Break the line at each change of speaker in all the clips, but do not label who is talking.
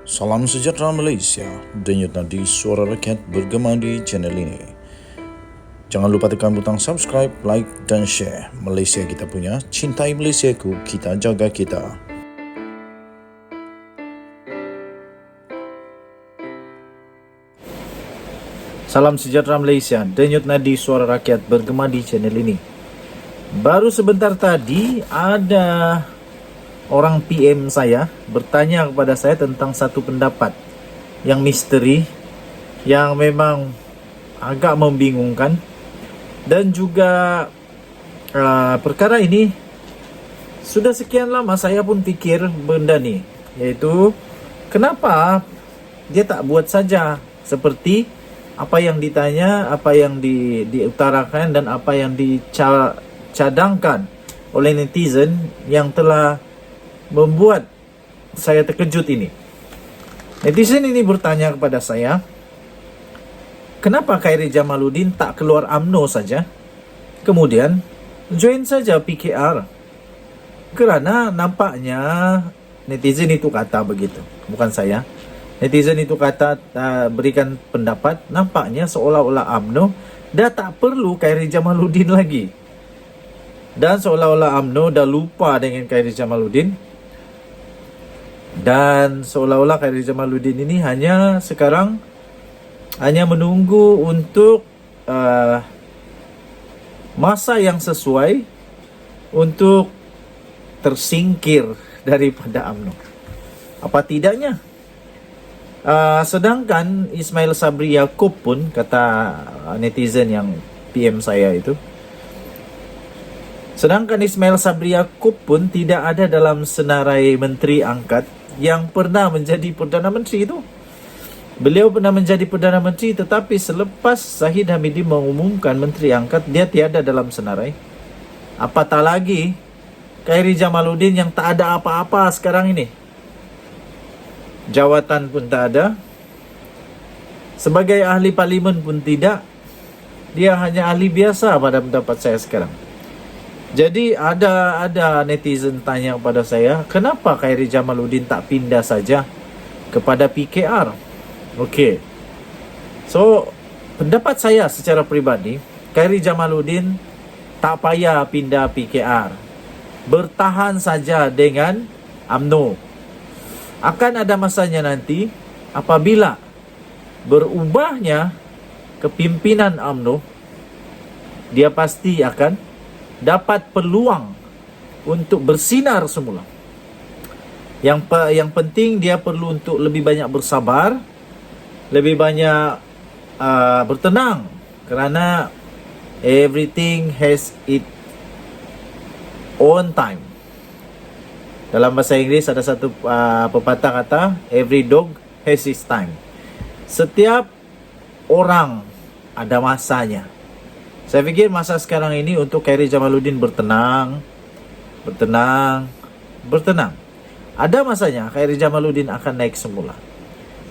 Salam sejahtera Malaysia, denyut nadi suara rakyat bergema di channel ini. Jangan lupa tekan butang subscribe, like dan share. Malaysia kita punya, cintai Malaysiaku, kita jaga kita. Salam sejahtera Malaysia, denyut nadi suara rakyat bergema di channel ini. Baru sebentar tadi ada orang PM saya bertanya kepada saya tentang satu pendapat yang misteri, yang memang agak membingungkan, dan juga perkara ini sudah sekian lama saya pun pikir benda ni, yaitu kenapa dia tak buat saja seperti apa yang ditanya, apa yang diutarakan dan apa yang dicadangkan oleh netizen yang telah membuat saya terkejut ini. Netizen ini bertanya kepada saya, kenapa Khairy Jamaluddin tak keluar UMNO saja, kemudian join saja PKR? Kerana nampaknya netizen itu kata begitu, bukan saya. Netizen itu kata berikan pendapat, nampaknya seolah-olah UMNO dah tak perlu Khairy Jamaluddin lagi. Dan seolah-olah UMNO dah lupa dengan Khairy Jamaluddin. Dan seolah-olah Khairy Jamaluddin ini sekarang hanya menunggu untuk masa yang sesuai untuk tersingkir daripada UMNO. Apa tidaknya? Sedangkan Ismail Sabri Yaakob pun, kata netizen yang PM saya itu, sedangkan Ismail Sabri Yaakob pun tidak ada dalam senarai menteri angkat yang pernah menjadi Perdana Menteri itu. Beliau pernah menjadi Perdana Menteri, tetapi selepas Zahid Hamidi mengumumkan menteri angkat, dia tiada dalam senarai. Apatah lagi Khairy Jamaluddin yang tak ada apa-apa sekarang ini. Jawatan pun tak ada. Sebagai ahli parlimen pun tidak. Dia hanya ahli biasa pada pendapat saya sekarang. Jadi ada netizen tanya kepada saya, kenapa Khairy Jamaluddin tak pindah saja kepada PKR? Okey. So, pendapat saya secara peribadi, Khairy Jamaluddin tak payah pindah PKR. Bertahan saja dengan UMNO. Akan ada masanya nanti apabila berubahnya kepimpinan UMNO, dia pasti akan dapat peluang untuk bersinar semula. Yang penting dia perlu untuk lebih banyak bersabar, lebih banyak bertenang, kerana everything has its own time. Dalam bahasa Inggeris ada satu pepatah kata, every dog has its time. Setiap orang ada masanya. Saya fikir masa sekarang ini untuk Khairy Jamaluddin bertenang. Ada masanya Khairy Jamaluddin akan naik semula.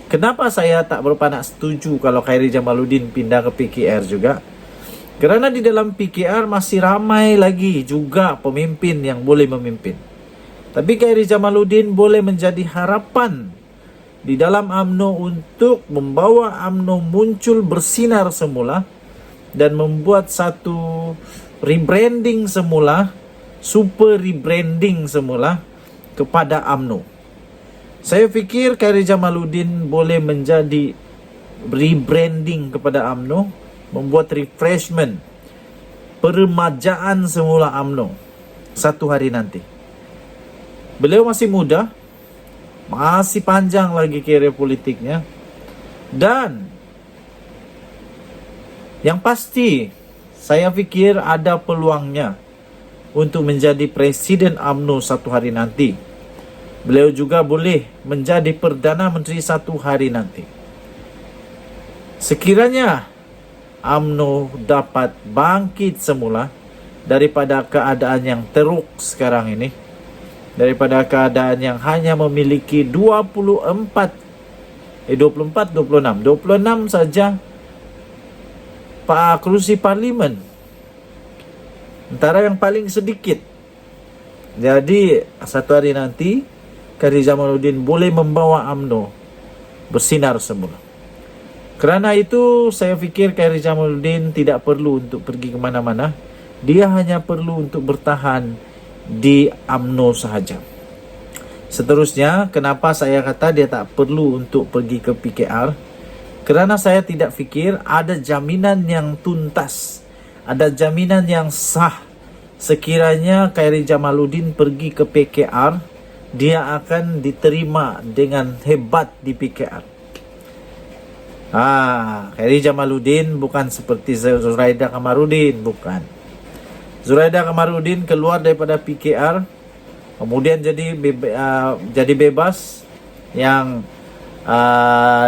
Kenapa saya tak berapa nak setuju kalau Khairy Jamaluddin pindah ke PKR juga? Kerana di dalam PKR masih ramai lagi juga pemimpin yang boleh memimpin. Tapi Khairy Jamaluddin boleh menjadi harapan di dalam UMNO untuk membawa UMNO muncul bersinar semula dan membuat satu rebranding semula, super rebranding semula kepada UMNO. Saya fikir Khairy Jamaluddin boleh menjadi rebranding kepada UMNO, membuat refreshment, peremajaan semula UMNO satu hari nanti. Beliau masih muda, masih panjang lagi karier politiknya, dan yang pasti, saya fikir ada peluangnya untuk menjadi Presiden UMNO satu hari nanti. Beliau juga boleh menjadi Perdana Menteri satu hari nanti. Sekiranya UMNO dapat bangkit semula daripada keadaan yang teruk sekarang ini, daripada keadaan yang hanya memiliki 26 saja kerusi parlimen, antara yang paling sedikit. Jadi satu hari nanti Khairy Jamaluddin boleh membawa UMNO bersinar semula. Kerana itu saya fikir Khairi Jamaluddin tidak perlu untuk pergi ke mana-mana. Dia hanya perlu untuk bertahan di UMNO sahaja. Seterusnya, kenapa saya kata dia tak perlu untuk pergi ke PKR? Kerana saya tidak fikir ada jaminan yang tuntas, ada jaminan yang sah. Sekiranya Khairi Jamaluddin pergi ke PKR, dia akan diterima dengan hebat di PKR. Khairi Jamaluddin bukan seperti Zuraida Kamarudin, bukan. Zuraida Kamarudin keluar daripada PKR, kemudian jadi bebas, yang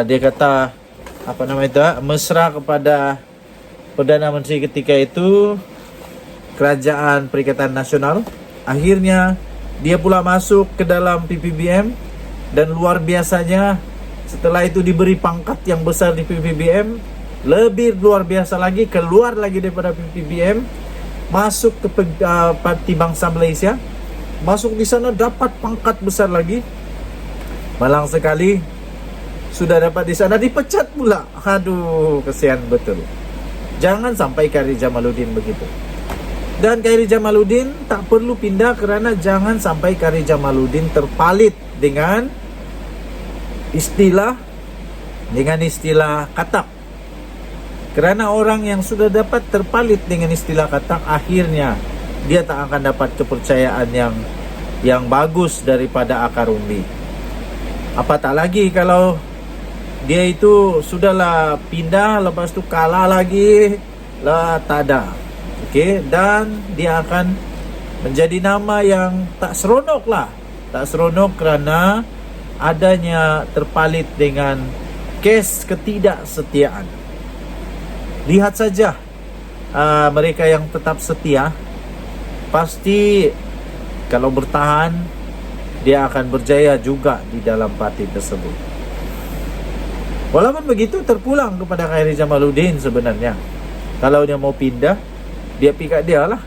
dia kata mesra kepada Perdana Menteri ketika itu, Kerajaan Perikatan Nasional. Akhirnya dia pula masuk ke dalam PPBM, dan luar biasanya setelah itu diberi pangkat yang besar di PPBM. Lebih luar biasa lagi, keluar lagi daripada PPBM, masuk ke Parti Bangsa Malaysia. Masuk di sana dapat pangkat besar lagi. Malang sekali, sudah dapat di sana dipecat pula. Aduh, kesian betul. Jangan sampai Khairi Jamaluddin begitu. Dan Khairi Jamaluddin tak perlu pindah, kerana jangan sampai Khairi Jamaluddin terpalit dengan istilah katak. Kerana orang yang sudah dapat terpalit dengan istilah katak, akhirnya dia tak akan dapat kepercayaan yang bagus daripada akar umbi. Apatah lagi kalau dia itu sudahlah pindah, lepas tu kalah lagi lah, tak ada. Dan dia akan menjadi nama yang tak seronok lah. Tak seronok kerana adanya terpalit dengan kes ketidaksetiaan. Lihat saja mereka yang tetap setia, pasti kalau bertahan, dia akan berjaya juga di dalam parti tersebut. Walaupun begitu, terpulang kepada Khairi Jamaluddin sebenarnya. Kalau dia mau pindah, dia pergi kat dia lah.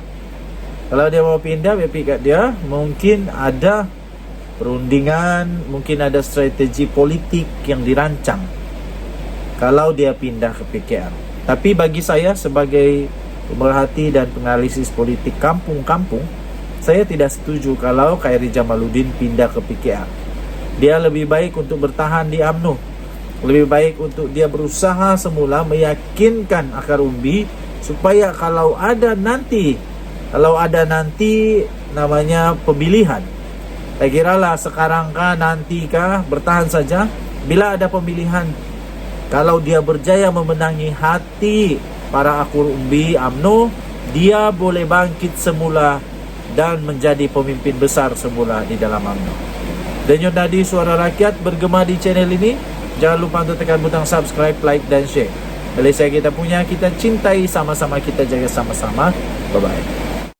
Kalau dia mau pindah, dia pergi kat dia. Mungkin ada perundingan, mungkin ada strategi politik yang dirancang kalau dia pindah ke PKR. Tapi bagi saya sebagai pemerhati dan penganalisis politik kampung-kampung, saya tidak setuju kalau Khairi Jamaluddin pindah ke PKR. Dia lebih baik untuk bertahan di UMNO. Lebih baik untuk dia berusaha semula meyakinkan akar umbi, supaya kalau ada nanti namanya pemilihan, saya kiralah sekarang kah nanti kah, bertahan saja. Bila ada pemilihan, kalau dia berjaya memenangi hati para akar umbi UMNO, dia boleh bangkit semula dan menjadi pemimpin besar semula di dalam UMNO. Denyut Nadi Suara Rakyat bergema di channel ini. Jangan lupa untuk tekan butang subscribe, like dan share. Malaysia kita punya, kita cintai sama-sama, kita jaga sama-sama. Bye-bye.